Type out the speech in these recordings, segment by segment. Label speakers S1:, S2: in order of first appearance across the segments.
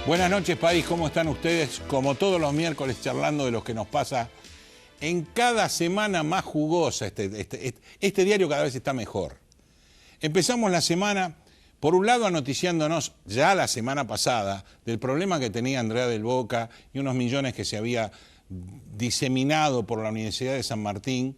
S1: Buenas noches, país. ¿Cómo están ustedes? Como todos los miércoles, charlando de lo que nos pasa en cada semana más jugosa. Este diario cada vez está mejor. Empezamos la semana, por un lado, anoticiándonos ya la semana pasada del problema que tenía Andrea del Boca y unos millones que se había diseminado por la Universidad de San Martín,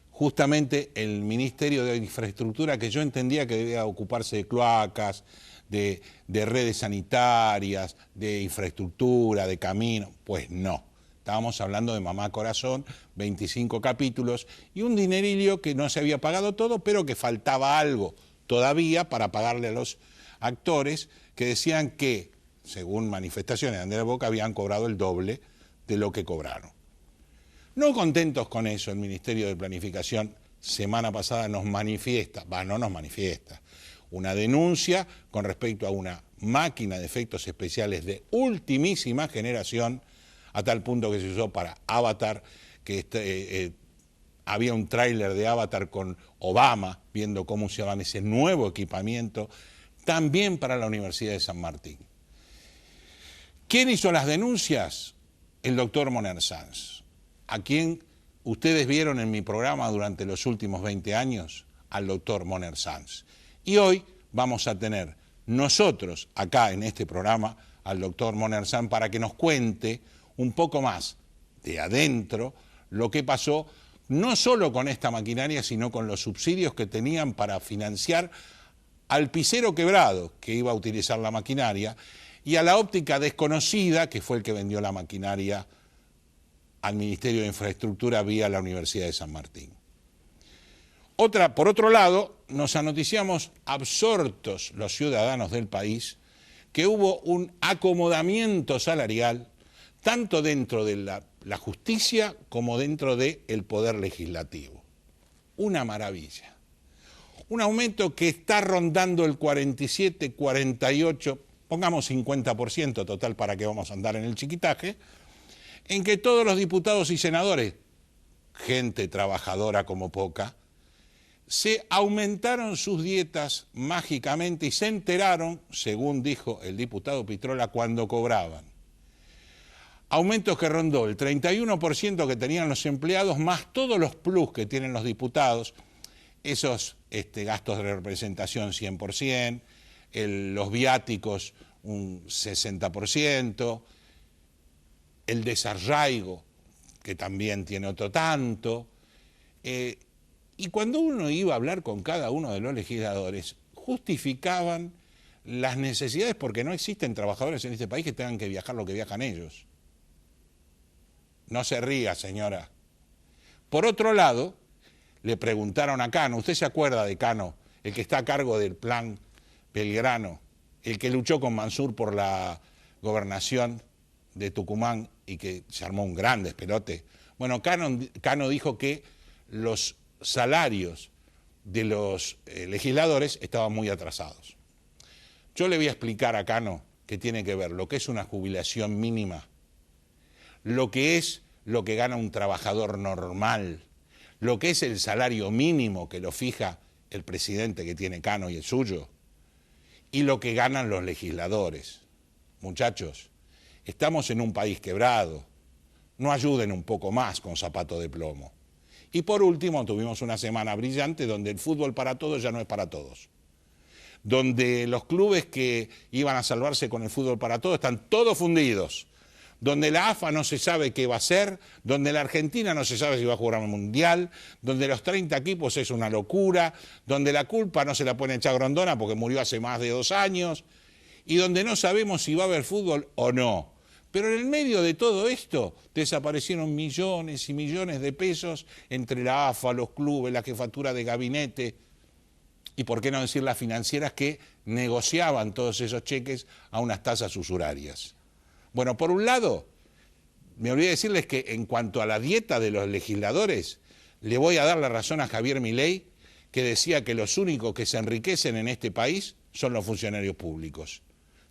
S1: justamente el Ministerio de Infraestructura, que yo entendía que debía ocuparse de cloacas, de redes sanitarias, de infraestructura, de caminos. Pues no. Estábamos hablando de Mamá Corazón, 25 capítulos y un dinerillo que no se había pagado todo, pero que faltaba algo todavía para pagarle a los actores que decían que, según manifestaciones de Andrea Boca, habían cobrado el doble de lo que cobraron. No contentos con eso, el Ministerio de Planificación semana pasada nos manifiesta, una denuncia con respecto a una máquina de efectos especiales de ultimísima generación, a tal punto que se usó para Avatar, que había un tráiler de Avatar con Obama, viendo cómo usaban ese nuevo equipamiento, también para la Universidad de San Martín. ¿Quién hizo las denuncias? El doctor Moner Sanz, a quien ustedes vieron en mi programa durante los últimos 20 años, al doctor Moner Sanz. Y hoy vamos a tener nosotros acá en este programa al doctor Moner Sanz para que nos cuente un poco más de adentro lo que pasó no solo con esta maquinaria, sino con los subsidios que tenían para financiar al pisero quebrado que iba a utilizar la maquinaria y a la óptica desconocida que fue el que vendió la maquinaria al Ministerio de Infraestructura vía la Universidad de San Martín. Por otro lado, nos anoticiamos absortos los ciudadanos del país que hubo un acomodamiento salarial tanto dentro de la justicia como dentro del poder legislativo. Una maravilla. Un aumento que está rondando el 47, 48, pongamos 50% total para que vamos a andar en el chiquitaje, en que todos los diputados y senadores, gente trabajadora como poca, se aumentaron sus dietas mágicamente y se enteraron, según dijo el diputado Pitrola, cuando cobraban. Aumentos que rondó el 31% que tenían los empleados, más todos los plus que tienen los diputados, esos gastos de representación 100%, los viáticos un 60%, el desarraigo, que también tiene otro tanto. Y cuando uno iba a hablar con cada uno de los legisladores, justificaban las necesidades porque no existen trabajadores en este país que tengan que viajar lo que viajan ellos. No se ría, señora. Por otro lado, le preguntaron a Cano, ¿usted se acuerda de Cano, el que está a cargo del plan Belgrano, el que luchó con Mansur por la gobernación de Tucumán y que se armó un gran despelote? Bueno, Cano dijo que los salarios de los legisladores estaban muy atrasados. Yo le voy a explicar a Cano que tiene que ver lo que es una jubilación mínima, lo que es lo que gana un trabajador normal, lo que es el salario mínimo que lo fija el presidente que tiene Cano y el suyo, y lo que ganan los legisladores. Muchachos, estamos en un país quebrado, no ayuden un poco más con zapato de plomo. Y por último, tuvimos una semana brillante donde el fútbol para todos ya no es para todos. Donde los clubes que iban a salvarse con el fútbol para todos están todos fundidos. Donde la AFA no se sabe qué va a hacer, donde la Argentina no se sabe si va a jugar al Mundial, donde los 30 equipos es una locura, donde la culpa no se la pone echar Grondona porque murió hace más de 2 años, y donde no sabemos si va a haber fútbol o no. Pero en el medio de todo esto desaparecieron millones y millones de pesos entre la AFA, los clubes, la jefatura de gabinete y por qué no decir las financieras que negociaban todos esos cheques a unas tasas usurarias. Bueno, por un lado, me olvidé decirles que en cuanto a la dieta de los legisladores, le voy a dar la razón a Javier Milei, que decía que los únicos que se enriquecen en este país son los funcionarios públicos.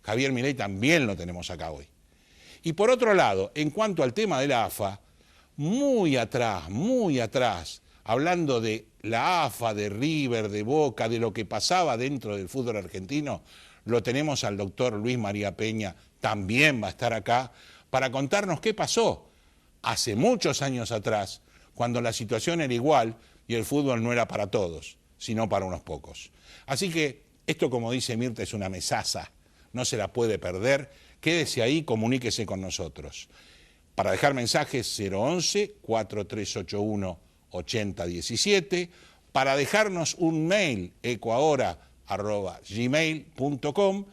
S1: Javier Milei también lo tenemos acá hoy. Y por otro lado, en cuanto al tema de la AFA, muy atrás, hablando de la AFA, de River, de Boca, de lo que pasaba dentro del fútbol argentino, lo tenemos al doctor Luis María Peña, también va a estar acá, para contarnos qué pasó hace muchos años atrás, cuando la situación era igual y el fútbol no era para todos, sino para unos pocos. Así que esto, como dice Mirta, es una mesaza, no se la puede perder. Quédese ahí, comuníquese con nosotros. Para dejar mensajes 011-4381-8017, para dejarnos un mail ecoahora@gmail.com,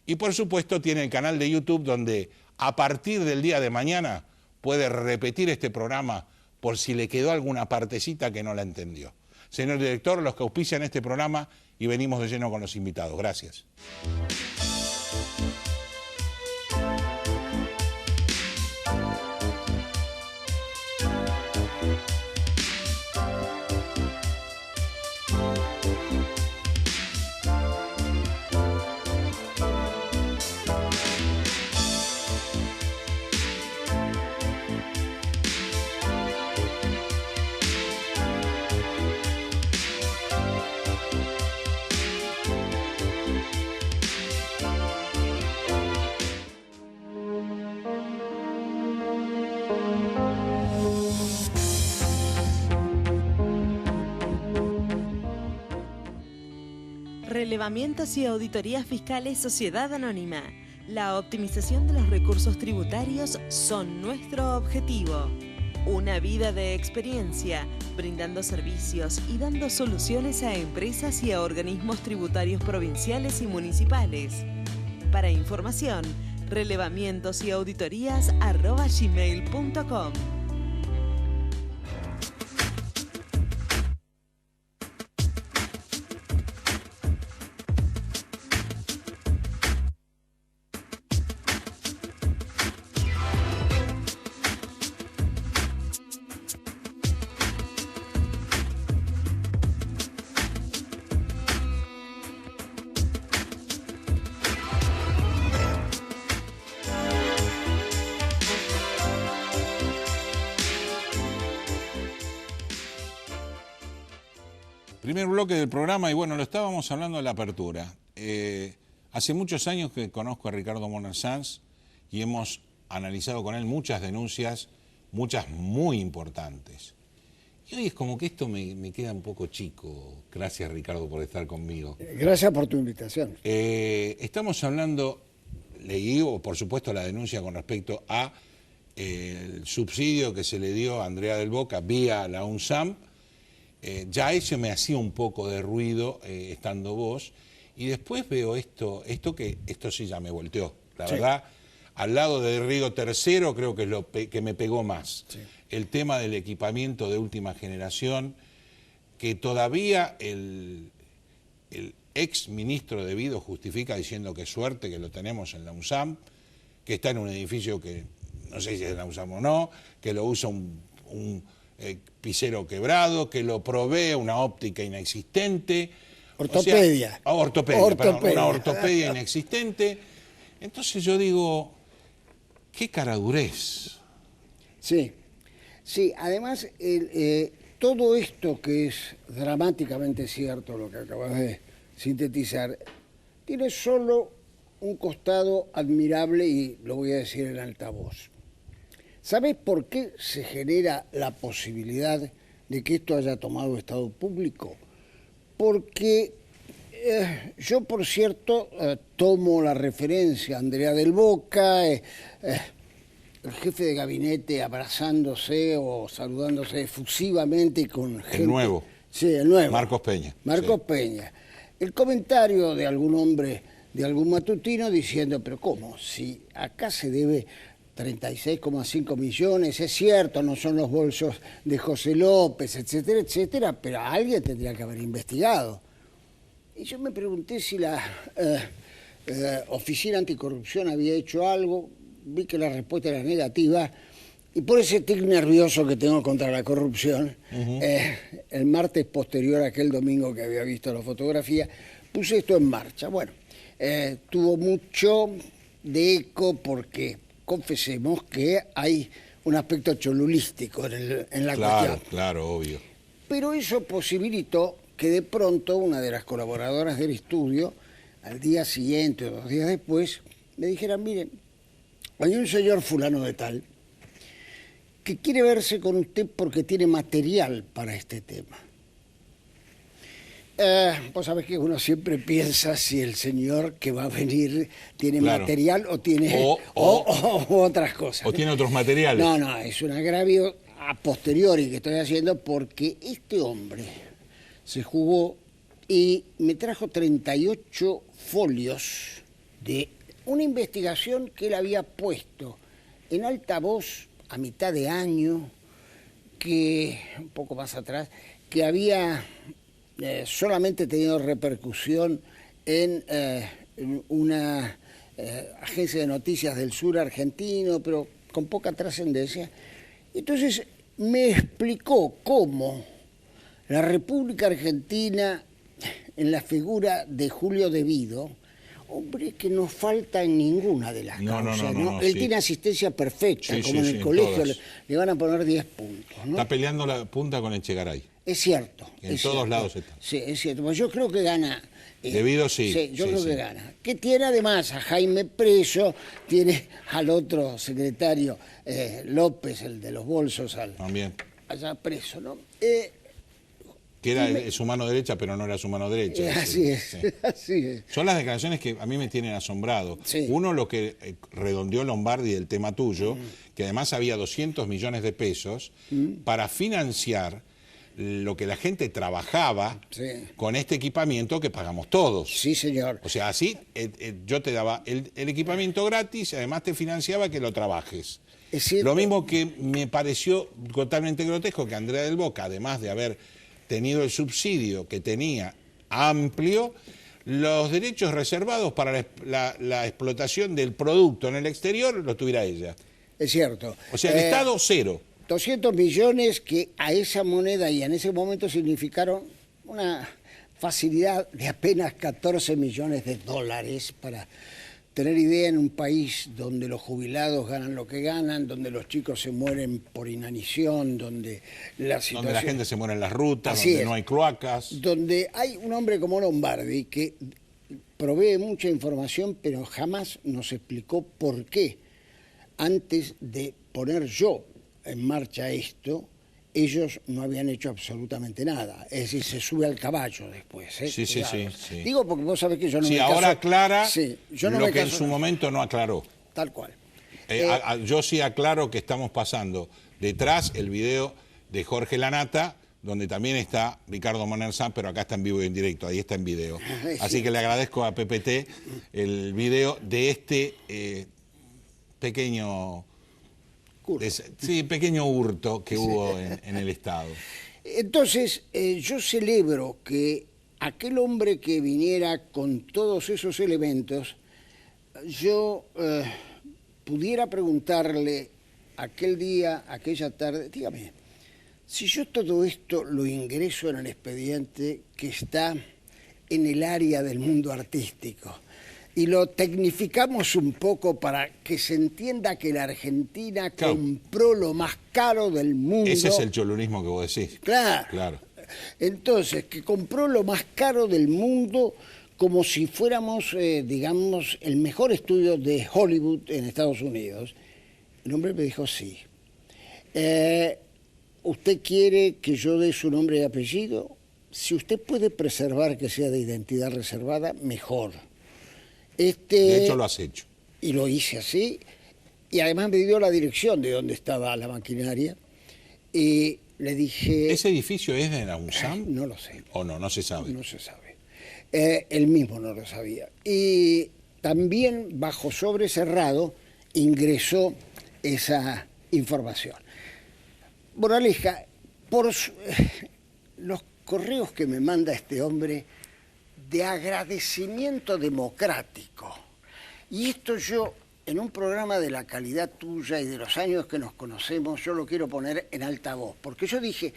S1: y por supuesto tiene el canal de YouTube donde a partir del día de mañana puede repetir este programa por si le quedó alguna partecita que no la entendió. Señor director, los que auspician este programa, y venimos de lleno con los invitados. Gracias.
S2: Relevamientos y auditorías fiscales Sociedad Anónima. La optimización de los recursos tributarios son nuestro objetivo. Una vida de experiencia, brindando servicios y dando soluciones a empresas y a organismos tributarios provinciales y municipales. Para información, relevamientosyauditorias@gmail.com.
S1: Primer bloque del programa, y bueno, lo estábamos hablando en la apertura. Hace muchos años que conozco a Ricardo Moner Sanz y hemos analizado con él muchas denuncias, muchas muy importantes. Y hoy es como que esto me queda un poco chico. Gracias, Ricardo, por estar conmigo.
S3: Gracias por tu invitación.
S1: Estamos hablando, leí, por supuesto, la denuncia con respecto a el subsidio que se le dio a Andrea del Boca vía la UNSAM. Ya eso me hacía un poco de ruido estando vos, y después veo esto sí ya me volteó. La verdad, al lado de Río Tercero creo que es lo que me pegó más. Sí. El tema del equipamiento de última generación, que todavía el ex ministro de Vido justifica diciendo que suerte que lo tenemos en la UNSAM, que está en un edificio que no sé si es de la UNSAM o no, que lo usa un pisero quebrado, que lo provee una óptica inexistente.
S3: Ortopedia.
S1: O sea, perdón, una ortopedia inexistente. Entonces yo digo, qué caradurez.
S3: Sí, además todo esto que es dramáticamente cierto, lo que acabas de sintetizar, tiene solo un costado admirable y lo voy a decir en altavoz. ¿Sabés por qué se genera la posibilidad de que esto haya tomado estado público? Porque yo, por cierto, tomo la referencia a Andrea del Boca, el jefe de gabinete abrazándose o saludándose efusivamente con gente...
S1: El nuevo.
S3: Sí, el nuevo.
S1: Marcos Peña.
S3: Marcos Peña. El comentario de algún hombre, de algún matutino, diciendo, pero ¿cómo? Si acá se debe 36,5 millones, es cierto, no son los bolsos de José López, etcétera, etcétera, pero alguien tendría que haber investigado. Y yo me pregunté si la Oficina Anticorrupción había hecho algo, vi que la respuesta era negativa, y por ese tic nervioso que tengo contra la corrupción, el martes posterior a aquel domingo que había visto la fotografía, puse esto en marcha. Bueno, tuvo mucho de eco porque... confesemos que hay un aspecto cholulístico en la cuestión.
S1: Claro, obvio.
S3: Pero eso posibilitó que de pronto una de las colaboradoras del estudio, al día siguiente o 2 días después, me dijeran, miren, hay un señor fulano de tal que quiere verse con usted porque tiene material para este tema. Vos sabés que uno siempre piensa si el señor que va a venir tiene material o tiene o otras cosas.
S1: O tiene otros materiales.
S3: No, es un agravio a posteriori que estoy haciendo porque este hombre se jugó y me trajo 38 folios de una investigación que él había puesto en altavoz a mitad de año, que un poco más atrás, que había solamente tenido repercusión en una agencia de noticias del sur argentino, pero con poca trascendencia. Entonces me explicó cómo la República Argentina, en la figura de Julio De Vido, hombre que no falta en ninguna de las causas, ¿no? Él tiene asistencia perfecta, como en el colegio le van a poner 10 puntos, ¿no?
S1: Está peleando la punta con Echegaray.
S3: Es cierto.
S1: En todos lados está.
S3: Sí, es cierto. Pues yo creo que gana.
S1: De Vido sí.
S3: Sí, yo creo que gana. Que tiene además a Jaime preso, tiene al otro secretario López, el de los bolsos,
S1: también
S3: allá preso, ¿no?
S1: Que era su mano derecha, pero no era su mano derecha.
S3: Así es, así es.
S1: Son las declaraciones que a mí me tienen asombrado.
S3: Sí.
S1: Uno, lo que redondeó Lombardi del tema tuyo, que además había 200 millones de pesos para financiar lo que la gente trabajaba con este equipamiento que pagamos todos.
S3: Sí, señor.
S1: O sea, así yo te daba el equipamiento gratis y además te financiaba que lo trabajes. Lo mismo que me pareció totalmente grotesco que Andrea del Boca, además de haber tenido el subsidio que tenía amplio, los derechos reservados para la explotación del producto en el exterior los tuviera ella.
S3: Es cierto.
S1: O sea, el Estado cero.
S3: 200 millones que a esa moneda y en ese momento significaron una facilidad de apenas 14 millones de dólares para tener idea, en un país donde los jubilados ganan lo que ganan, donde los chicos se mueren por inanición, donde la situación...
S1: Donde la gente se muere en las rutas, donde no hay cloacas.
S3: Donde hay un hombre como Lombardi que provee mucha información, pero jamás nos explicó por qué, antes de poner yo en marcha esto, ellos no habían hecho absolutamente nada. Es decir, se sube al caballo después.
S1: Sí.
S3: Digo porque vos sabés que yo no me
S1: caso... Sí, ahora aclara
S3: yo no
S1: lo que en su momento no aclaró.
S3: Tal cual.
S1: Yo sí aclaro que estamos pasando detrás el video de Jorge Lanata, donde también está Ricardo Monerzán, pero acá está en vivo y en directo, ahí está en video. Así que le agradezco a PPT el video de este pequeño... pequeño hurto que hubo en el Estado.
S3: Entonces, yo celebro que aquel hombre que viniera con todos esos elementos, yo pudiera preguntarle aquel día, aquella tarde, dígame, si yo todo esto lo ingreso en el expediente que está en el área del mundo artístico, y lo tecnificamos un poco para que se entienda que la Argentina compró lo más caro del mundo.
S1: Ese es el cholunismo que vos decís.
S3: Claro. Entonces, que compró lo más caro del mundo como si fuéramos, digamos, el mejor estudio de Hollywood en Estados Unidos. El hombre me dijo sí. ¿Usted quiere que yo dé su nombre y apellido? Si usted puede preservar que sea de identidad reservada, mejor.
S1: De hecho lo has hecho.
S3: Y lo hice así, y además me dio la dirección de donde estaba la maquinaria, y le dije...
S1: ¿Ese edificio es de la UNSAM?
S3: No lo sé.
S1: ¿O no se sabe?
S3: No se sabe. Él mismo no lo sabía. Y también bajo sobre cerrado ingresó esa información. Moraleja, por los correos que me manda este hombre de agradecimiento democrático. Y esto yo, en un programa de la calidad tuya y de los años que nos conocemos, yo lo quiero poner en alta voz. Porque yo dije,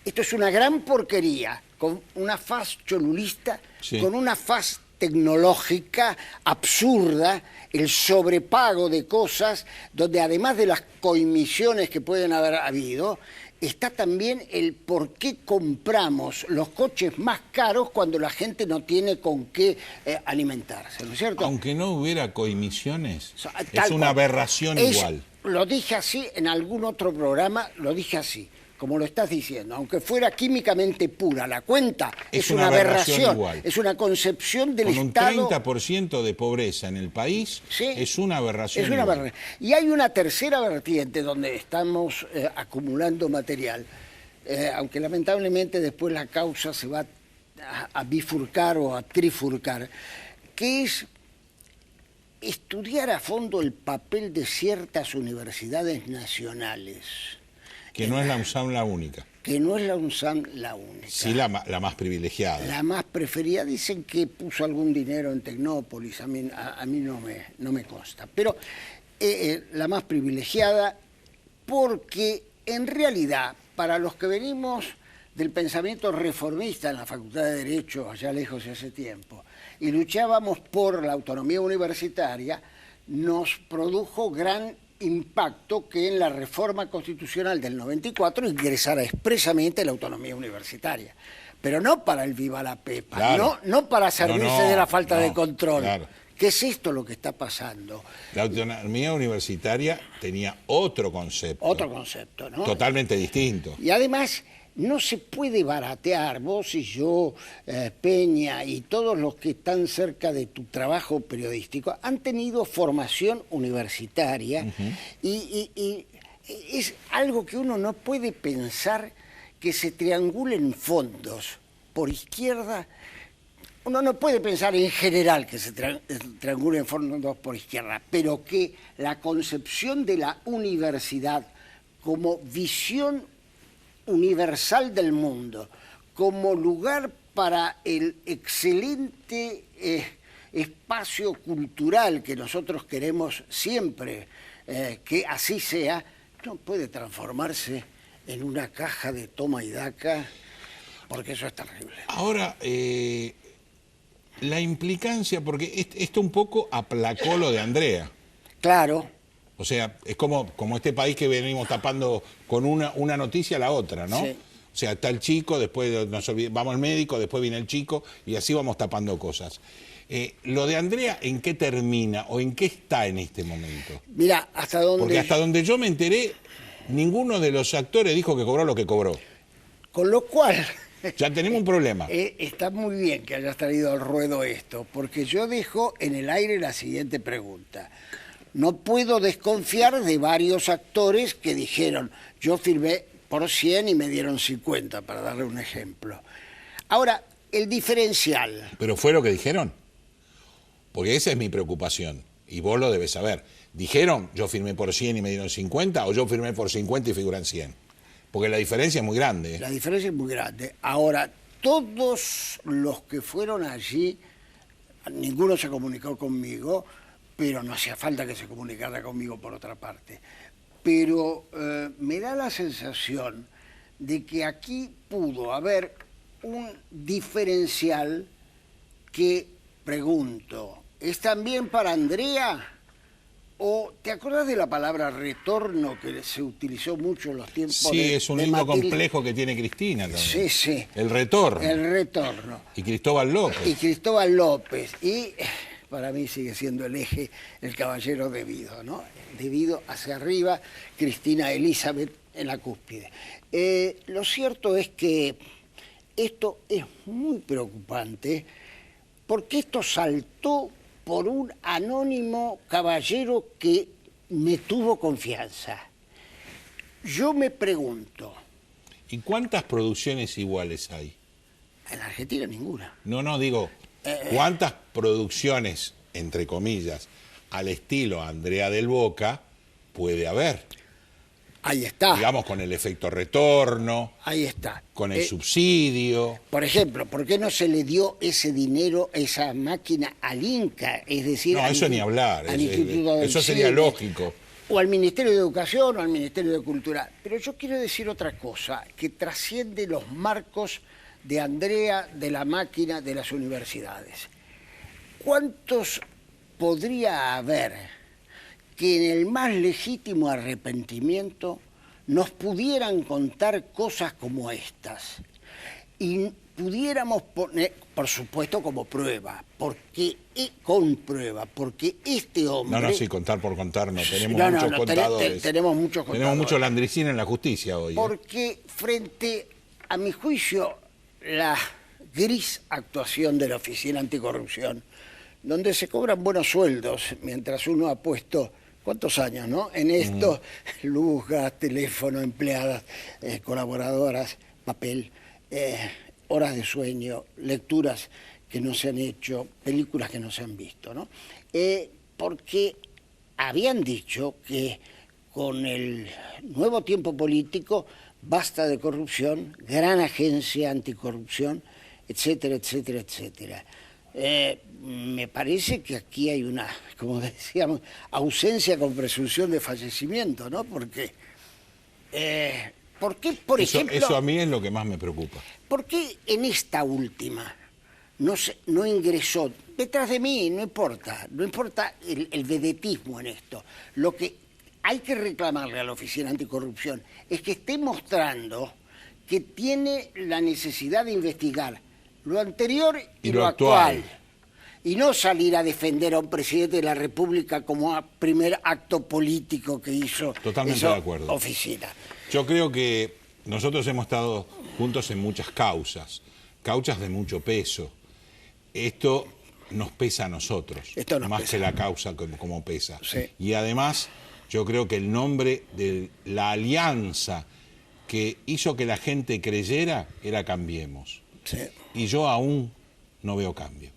S3: esto es una gran porquería, con una faz cholulista, con una faz tecnológica absurda, el sobrepago de cosas, donde además de las coimisiones que pueden haber habido, está también el por qué compramos los coches más caros cuando la gente no tiene con qué alimentarse, ¿no es cierto?
S1: Aunque no hubiera coemisiones,
S3: Tal
S1: es una
S3: cual.
S1: aberración igual.
S3: Lo dije así en algún otro programa, lo dije así, como lo estás diciendo. Aunque fuera químicamente pura la cuenta, es una aberración
S1: igual.
S3: Es una concepción del
S1: Con
S3: Estado.
S1: un 30% de pobreza en el país,
S3: Sí,
S1: es una aberración
S3: es una
S1: igual.
S3: aberración. Y hay una tercera vertiente donde estamos acumulando material, aunque lamentablemente después la causa se va a bifurcar o a trifurcar, que es estudiar a fondo el papel de ciertas universidades nacionales,
S1: Que no es la UNSAM la única,
S3: que no es la UNSAM la única.
S1: sí la más privilegiada.
S3: La más preferida. Dicen que puso algún dinero en Tecnópolis, a mí no me consta, pero la más privilegiada, porque en realidad, para los que venimos del pensamiento reformista en la Facultad de Derecho, allá lejos de hace tiempo, y luchábamos por la autonomía universitaria, nos produjo gran impacto que en la reforma constitucional del 94 ingresara expresamente la autonomía universitaria. Pero no para el viva la pepa,
S1: Claro.
S3: no para servirse de la falta de
S1: no,
S3: control.
S1: claro.
S3: ¿Qué es esto lo que está pasando?
S1: La autonomía universitaria tenía otro concepto.
S3: Otro concepto, ¿no?
S1: Totalmente distinto.
S3: Y además no se puede baratear, vos y yo, Peña y todos los que están cerca de tu trabajo periodístico han tenido formación universitaria y es algo que uno no puede pensar que se triangulen fondos por izquierda. Uno no puede pensar en general que se triangulen fondos por izquierda, pero que la concepción de la universidad como visión universal del mundo, como lugar para el excelente espacio cultural que nosotros queremos siempre que así sea, no puede transformarse en una caja de toma y daca, porque eso es terrible.
S1: Ahora, la implicancia, porque esto un poco aplacó lo de Andrea.
S3: Claro.
S1: O sea, es como este país que venimos tapando con una noticia a la otra, ¿no?
S3: Sí.
S1: O sea, está el chico, después vamos al médico, después viene el chico y así vamos tapando cosas. Lo de Andrea, ¿en qué termina o en qué está en este momento?
S3: Mira, hasta donde...
S1: Porque hasta donde yo me enteré, ninguno de los actores dijo que cobró lo que cobró.
S3: Con lo cual...
S1: Ya tenemos un problema.
S3: Está muy bien que hayas traído al ruedo esto, porque yo dejo en el aire la siguiente pregunta. No puedo desconfiar de varios actores que dijeron, yo firmé por 100 y me dieron 50, para darle un ejemplo. Ahora, el diferencial...
S1: Pero fue lo que dijeron. Porque esa es mi preocupación. Y vos lo debes saber. ¿Dijeron, yo firmé por 100 y me dieron 50? ¿O yo firmé por 50 y figuran 100? Porque la diferencia es muy grande.
S3: La diferencia es muy grande. Ahora, todos los que fueron allí, ninguno se comunicó conmigo, pero no hacía falta que se comunicara conmigo por otra parte. Pero me da la sensación de que aquí pudo haber un diferencial que, pregunto, ¿es también para Andrea? ¿O te acuerdas de la palabra retorno que se utilizó mucho en los tiempos
S1: Sí,
S3: de
S1: es un
S3: de
S1: libro
S3: Matilde?
S1: complejo que tiene Cristina también.
S3: Sí, sí.
S1: El retorno.
S3: El retorno.
S1: Y Cristóbal López.
S3: Y Cristóbal López. Y para mí sigue siendo el eje el caballero debido, ¿no? Debido hacia arriba, Cristina Elizabeth en la cúspide. Lo cierto es que esto es muy preocupante porque esto saltó por un anónimo caballero que me tuvo confianza. Yo me pregunto...
S1: ¿Y cuántas producciones iguales hay?
S3: En Argentina ninguna.
S1: No, digo, ¿cuántas producciones, entre comillas, al estilo Andrea del Boca puede haber?
S3: Ahí está.
S1: Digamos, con el efecto retorno,
S3: Ahí está.
S1: con el subsidio.
S3: Por ejemplo, ¿por qué no se le dio ese dinero, esa máquina al Inca? Es decir,
S1: No, eso ni hablar.
S3: al Instituto del
S1: Eso sería
S3: Cine,
S1: lógico.
S3: O al Ministerio de Educación o al Ministerio de Cultura. Pero yo quiero decir otra cosa, que trasciende los marcos de Andrea, de la máquina, de las universidades. ¿Cuántos podría haber que en el más legítimo arrepentimiento nos pudieran contar cosas como estas y pudiéramos poner, por supuesto, como prueba, porque este hombre...
S1: No, sí, contar por contar, no tenemos muchos contadores.
S3: Tenemos muchos contadores.
S1: Tenemos mucho landricina en la justicia hoy.
S3: Porque frente a mi juicio, la gris actuación de la Oficina Anticorrupción, donde se cobran buenos sueldos, mientras uno ha puesto, ¿cuántos años, no? En esto, luz, gas, teléfono, empleadas, colaboradoras, papel, horas de sueño, lecturas que no se han hecho, películas que no se han visto, ¿no? Porque habían dicho que con el nuevo tiempo político basta de corrupción, gran agencia anticorrupción, etcétera, etcétera, etcétera. Me parece que aquí hay una, como decíamos, ausencia con presunción de fallecimiento, ¿no? Porque, ¿por qué, por ejemplo...
S1: Eso a mí es lo que más me preocupa.
S3: ¿Por qué en esta última no ingresó? Detrás de mí, no importa el vedetismo en esto. Lo que hay que reclamarle a la Oficina Anticorrupción es que esté mostrando que tiene la necesidad de investigar lo anterior y lo actual. Y no salir a defender a un presidente de la República como primer acto político que hizo
S1: Totalmente de acuerdo.
S3: Oficina.
S1: Yo creo que nosotros hemos estado juntos en muchas causas de mucho peso. Esto nos pesa a nosotros, más que la causa como pesa.
S3: Sí.
S1: Y además, yo creo que el nombre de la alianza que hizo que la gente creyera era Cambiemos.
S3: Sí.
S1: Y yo aún no veo cambio.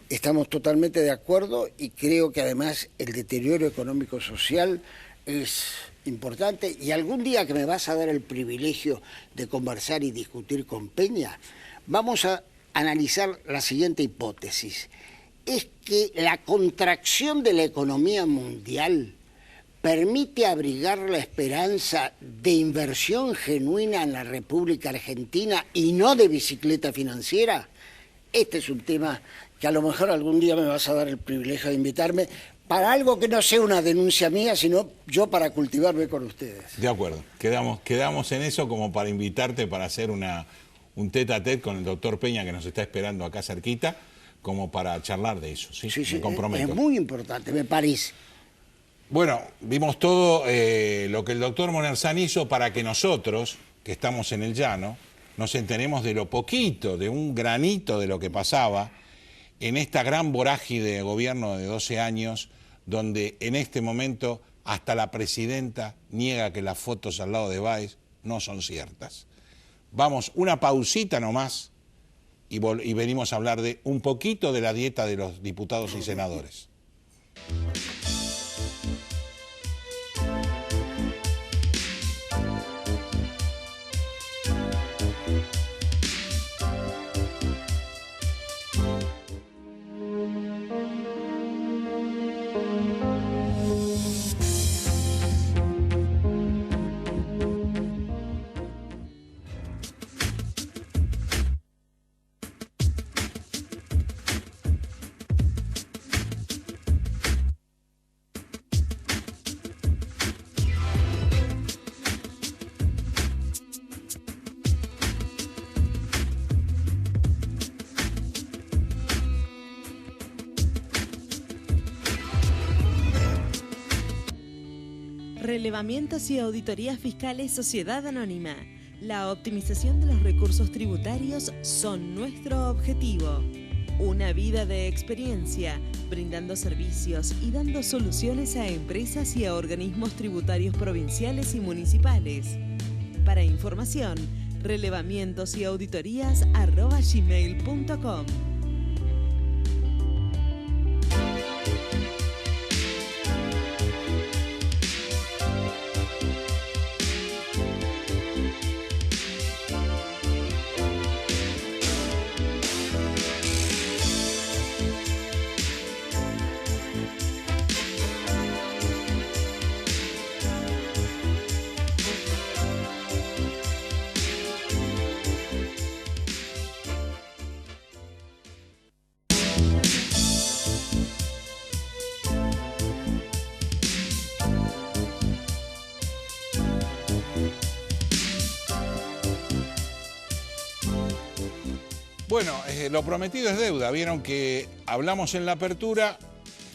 S3: Estamos totalmente de acuerdo y creo que además el deterioro económico-social es importante, y algún día que me vas a dar el privilegio de conversar y discutir con Peña, vamos a analizar la siguiente hipótesis. Es que la contracción de la economía mundial permite abrigar la esperanza de inversión genuina en la República Argentina y no de bicicleta financiera. Este es un tema que a lo mejor algún día me vas a dar el privilegio de invitarme para algo que no sea una denuncia mía, sino yo para cultivarme con ustedes.
S1: De acuerdo, quedamos en eso como para invitarte para hacer un tete-a-tete con el doctor Peña, que nos está esperando acá cerquita, como para charlar de eso, ¿sí?
S3: Sí,
S1: me comprometo.
S3: Es muy importante, me parece.
S1: Bueno, vimos todo lo que el doctor Monerzán hizo para que nosotros, que estamos en el llano, nos enteremos de lo poquito, de un granito de lo que pasaba en esta gran vorágine de gobierno de 12 años, donde en este momento hasta la presidenta niega que las fotos al lado de Báez no son ciertas. Vamos, una pausita nomás y venimos a hablar de un poquito de la dieta de los diputados y senadores.
S2: Relevamientos y auditorías fiscales Sociedad Anónima. La optimización de los recursos tributarios son nuestro objetivo. Una vida de experiencia, brindando servicios y dando soluciones a empresas y a organismos tributarios provinciales y municipales. Para información, relevamientosyauditorias@gmail.com.
S1: Bueno, lo prometido es deuda. Vieron que hablamos en la apertura,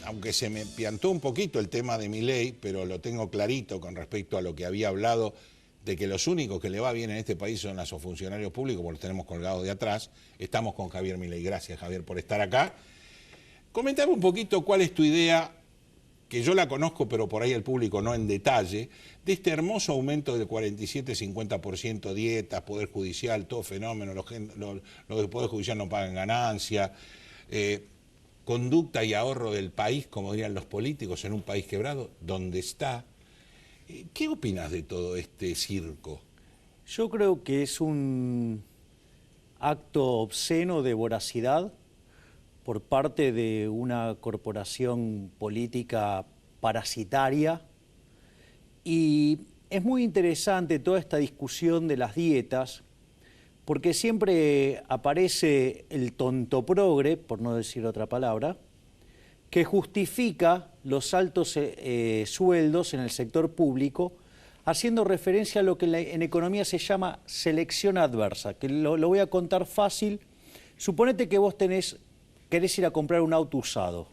S1: aunque se me piantó un poquito el tema de Milei, pero lo tengo clarito con respecto a lo que había hablado, de que los únicos que le va bien en este país son los funcionarios públicos, porque los tenemos colgados de atrás. Estamos con Javier Milei. Gracias, Javier, por estar acá. Comentame un poquito cuál es tu idea, que yo la conozco, pero por ahí el público no en detalle, de este hermoso aumento del 47-50%, dietas, Poder Judicial, todo fenómeno, los del Poder Judicial no pagan ganancia, conducta y ahorro del país, como dirían los políticos, en un país quebrado, donde está. ¿Qué opinas de todo este circo?
S4: Yo creo que es un acto obsceno de voracidad por parte de una corporación política parasitaria, y es muy interesante toda esta discusión de las dietas, porque siempre aparece el tonto progre, por no decir otra palabra, que justifica los altos sueldos en el sector público, haciendo referencia a lo que en economía se llama selección adversa, que lo voy a contar fácil. Suponete que vos querés ir a comprar un auto usado,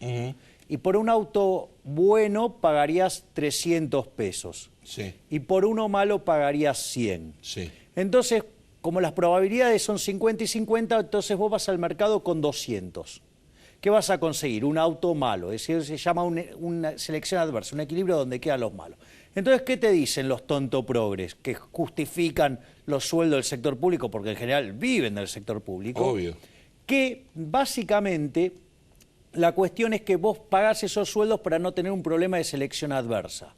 S4: y por un auto bueno pagarías 300 pesos,
S1: sí,
S4: y por uno malo pagarías 100.
S1: Sí.
S4: Entonces, como las probabilidades son 50 y 50, entonces vos vas al mercado con 200. ¿Qué vas a conseguir? Un auto malo, es decir, se llama una selección adversa, un equilibrio donde quedan los malos. Entonces, ¿qué te dicen los tontoprogres que justifican los sueldos del sector público, porque en general viven del sector público?
S1: Obvio.
S4: Que básicamente la cuestión es que vos pagás esos sueldos para no tener un problema de selección adversa.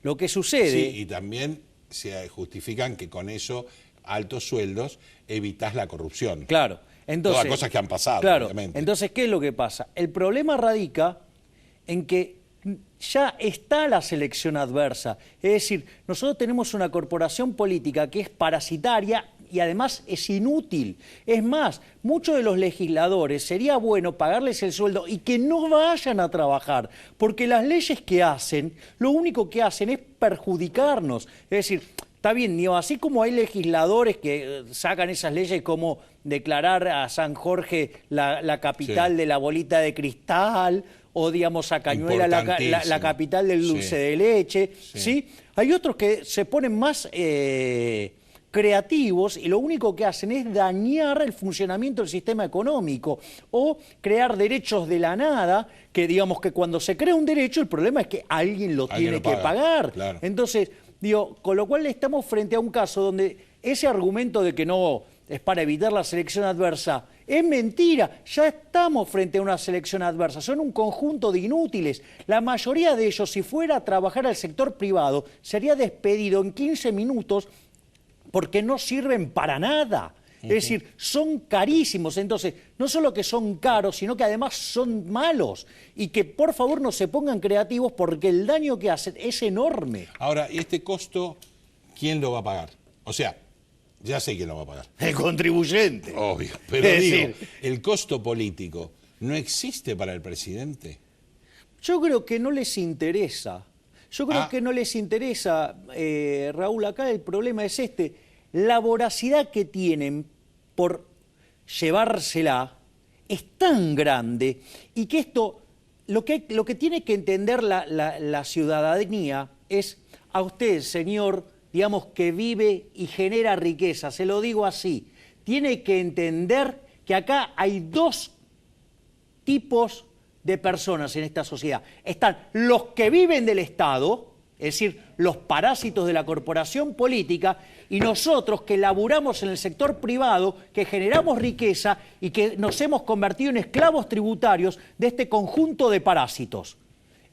S4: Lo que sucede...
S1: Sí, y también se justifican que con eso, altos sueldos, evitas la corrupción.
S4: Claro. Entonces,
S1: todas cosas que han pasado,
S4: claro,
S1: obviamente.
S4: Entonces, ¿qué es lo que pasa? El problema radica en que ya está la selección adversa. Es decir, nosotros tenemos una corporación política que es parasitaria y además es inútil. Es más, muchos de los legisladores sería bueno pagarles el sueldo y que no vayan a trabajar, porque las leyes que hacen, lo único que hacen es perjudicarnos. Es decir, está bien, Nio, así como hay legisladores que sacan esas leyes como declarar a San Jorge la capital, sí, de la bolita de cristal, o digamos a Cañuela la capital del dulce, sí, de leche, sí, ¿sí? Hay otros que se ponen más creativos y lo único que hacen es dañar el funcionamiento del sistema económico o crear derechos de la nada, que digamos que cuando se crea un derecho el problema es que alguien lo tiene que pagar.
S1: Claro.
S4: Entonces, digo, con lo cual estamos frente a un caso donde ese argumento de que no es para evitar la selección adversa es mentira. Ya estamos frente a una selección adversa. Son un conjunto de inútiles. La mayoría de ellos, si fuera a trabajar al sector privado, sería despedido en 15 minutos porque no sirven para nada. Es decir, son carísimos. Entonces, no solo que son caros, sino que además son malos. Y que por favor no se pongan creativos porque el daño que hacen es enorme.
S1: Ahora, ¿y este costo quién lo va a pagar? O sea, ya sé quién lo va a pagar.
S4: El contribuyente.
S1: Obvio, pero digo, el costo político no existe para el presidente.
S4: Yo creo que no les interesa. Yo creo que no les interesa, Raúl, acá el problema es este. La voracidad que tienen por llevársela es tan grande y que esto, lo que tiene que entender la ciudadanía es a usted, señor, digamos, que vive y genera riqueza, se lo digo así, tiene que entender que acá hay dos tipos de personas en esta sociedad. Están los que viven del Estado, es decir, los parásitos de la corporación política, y nosotros que laburamos en el sector privado, que generamos riqueza y que nos hemos convertido en esclavos tributarios de este conjunto de parásitos.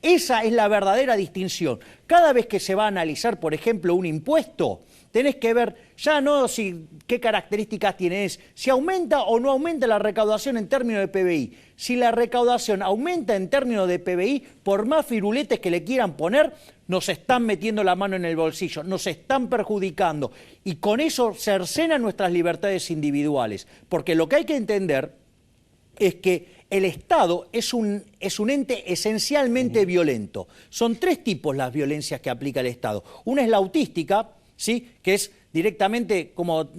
S4: Esa es la verdadera distinción. Cada vez que se va a analizar, por ejemplo, un impuesto, tenés que ver ya no qué características tiene, si aumenta o no aumenta la recaudación en términos de PBI. Si la recaudación aumenta en términos de PBI, por más firuletes que le quieran poner, nos están metiendo la mano en el bolsillo, nos están perjudicando. Y con eso cercenan nuestras libertades individuales. Porque lo que hay que entender es que el Estado es un ente esencialmente violento. Son tres tipos las violencias que aplica el Estado. Una es la autística, ¿sí?, que es directamente como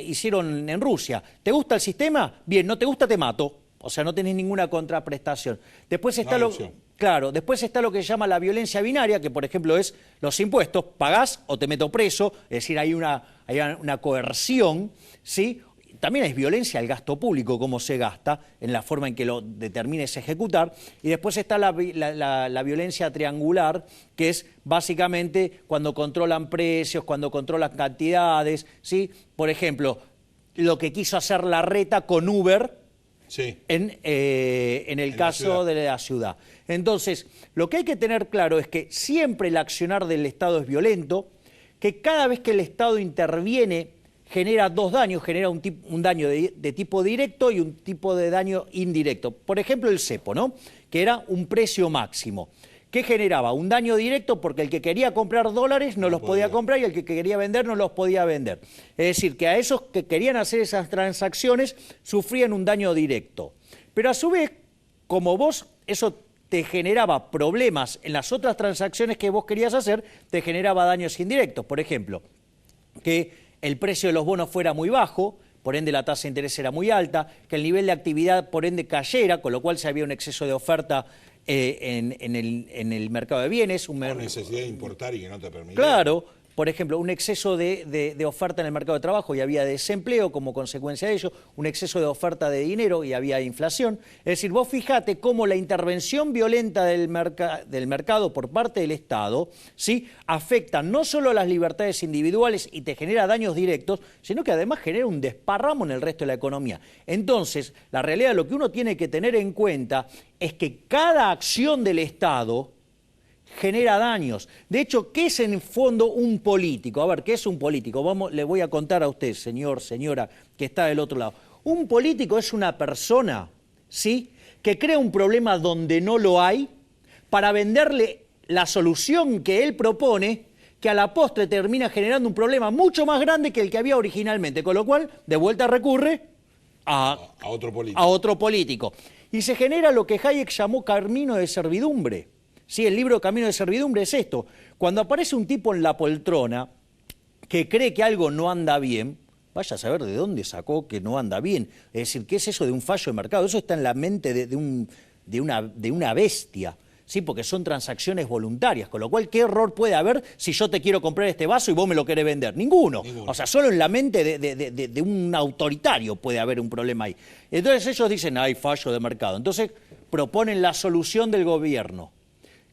S4: hicieron en Rusia. ¿Te gusta el sistema? Bien, no te gusta, te mato. O sea, no tenés ninguna contraprestación. Después está después está lo que se llama la violencia binaria, que por ejemplo es los impuestos, pagás o te meto preso, es decir, hay una coerción, ¿sí? También hay violencia al gasto público, cómo se gasta, en la forma en que lo determines ejecutar. Y después está la violencia triangular, que es básicamente cuando controlan precios, cuando controlan cantidades, ¿sí? Por ejemplo, lo que quiso hacer Larreta con Uber, sí, en el caso de la ciudad. Entonces, lo que hay que tener claro es que siempre el accionar del Estado es violento, que cada vez que el Estado interviene genera dos daños, genera un daño de tipo directo y un tipo de daño indirecto. Por ejemplo, el cepo, ¿no? Que era un precio máximo. ¿Qué generaba? Un daño directo porque el que quería comprar dólares no los podía comprar y el que quería vender no los podía vender. Es decir, que a esos que querían hacer esas transacciones sufrían un daño directo. Pero a su vez, como vos, eso te generaba problemas en las otras transacciones que vos querías hacer, te generaba daños indirectos. Por ejemplo, que el precio de los bonos fuera muy bajo, por ende la tasa de interés era muy alta, que el nivel de actividad por ende cayera, con lo cual se había un exceso de oferta en el mercado de bienes.
S1: Por necesidad de importar y que no te permitía.
S4: Claro, por ejemplo, un exceso de oferta en el mercado de trabajo y había desempleo como consecuencia de ello, un exceso de oferta de dinero y había inflación. Es decir, vos fijate cómo la intervención violenta del mercado por parte del Estado, ¿sí?, afecta no solo a las libertades individuales y te genera daños directos, sino que además genera un desparramo en el resto de la economía. Entonces, la realidad, lo que uno tiene que tener en cuenta es que cada acción del Estado genera daños. De hecho, ¿qué es en el fondo un político? A ver, ¿qué es un político? Le voy a contar a usted, señor, señora, que está del otro lado. Un político es una persona, ¿sí?, que crea un problema donde no lo hay para venderle la solución que él propone, que a la postre termina generando un problema mucho más grande que el que había originalmente, con lo cual, de vuelta recurre a otro político. Y se genera lo que Hayek llamó camino de servidumbre. Sí, el libro Camino de Servidumbre es esto. Cuando aparece un tipo en la poltrona que cree que algo no anda bien, vaya a saber de dónde sacó que no anda bien. Es decir, ¿qué es eso de un fallo de mercado? Eso está en la mente de una bestia, ¿sí? Porque son transacciones voluntarias, con lo cual, ¿qué error puede haber si yo te quiero comprar este vaso y vos me lo querés vender? Ninguno. O sea, solo en la mente de un autoritario puede haber un problema ahí. Entonces ellos dicen, hay fallo de mercado. Entonces proponen la solución del gobierno.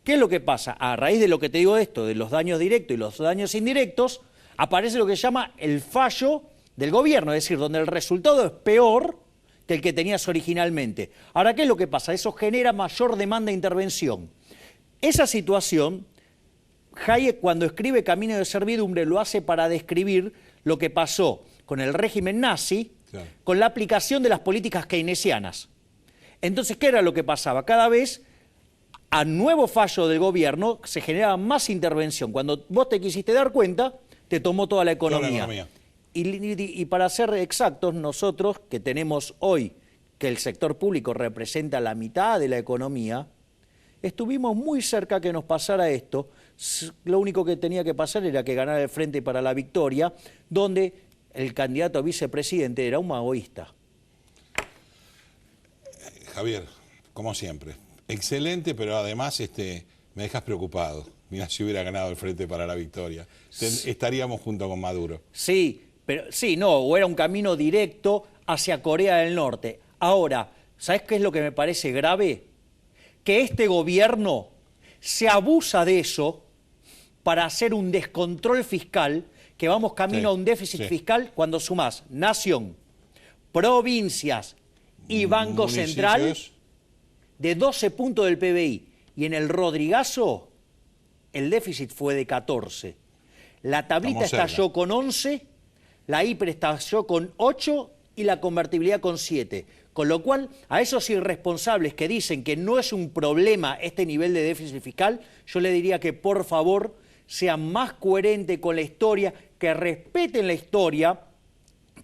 S4: ¿Qué es lo que pasa? A raíz de lo que te digo esto, de los daños directos y los daños indirectos, aparece lo que se llama el fallo del gobierno, es decir, donde el resultado es peor que el que tenías originalmente. Ahora, ¿qué es lo que pasa? Eso genera mayor demanda de intervención. Esa situación, Hayek, cuando escribe Camino de Servidumbre, lo hace para describir lo que pasó con el régimen nazi, claro, con la aplicación de las políticas keynesianas. Entonces, ¿qué era lo que pasaba? Cada vez, a nuevo fallo del gobierno, se generaba más intervención. Cuando vos te quisiste dar cuenta, te tomó toda la economía. Y para ser exactos, nosotros que tenemos hoy que el sector público representa la mitad de la economía, estuvimos muy cerca que nos pasara esto. Lo único que tenía que pasar era que ganara el Frente para la Victoria, donde el candidato a vicepresidente era un maoísta.
S1: Javier, como siempre, excelente, pero además me dejas preocupado. Mira, si hubiera ganado el Frente para la Victoria, estaríamos junto con Maduro.
S4: Sí, pero sí, no, o era un camino directo hacia Corea del Norte. Ahora, ¿sabes qué es lo que me parece grave? Que este gobierno se abusa de eso para hacer un descontrol fiscal, que vamos camino a un déficit fiscal cuando sumás nación, provincias y Banco Central de 12 puntos del PBI. Y en el Rodrigazo el déficit fue de 14. La tablita estalló con 11, la hiper estalló con 8 y la convertibilidad con 7. Con lo cual, a esos irresponsables que dicen que no es un problema este nivel de déficit fiscal, yo le diría que por favor sean más coherentes con la historia, que respeten la historia,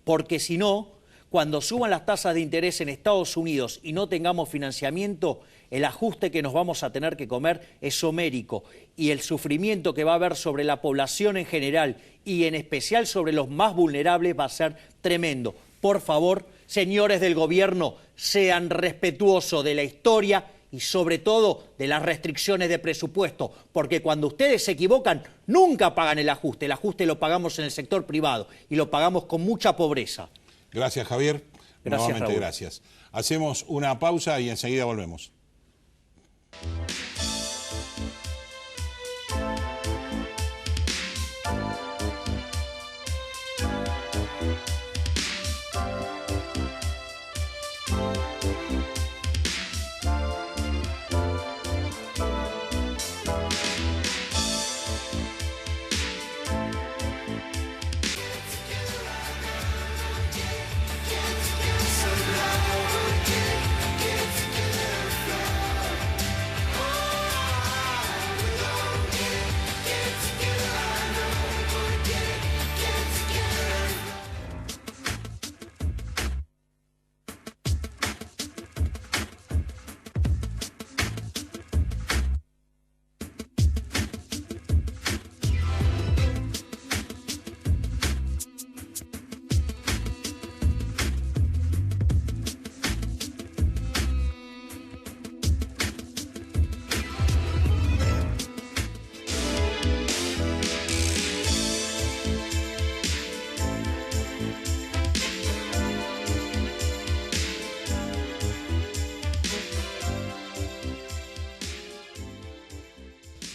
S4: porque si no, cuando suban las tasas de interés en Estados Unidos y no tengamos financiamiento, el ajuste que nos vamos a tener que comer es homérico y el sufrimiento que va a haber sobre la población en general y en especial sobre los más vulnerables va a ser tremendo. Por favor, señores del gobierno, sean respetuosos de la historia y sobre todo de las restricciones de presupuesto, porque cuando ustedes se equivocan nunca pagan el ajuste lo pagamos en el sector privado y lo pagamos con mucha pobreza.
S1: Gracias, Javier.
S4: Gracias,
S1: Nuevamente
S4: Raúl.
S1: gracias. Hacemos una pausa y enseguida volvemos.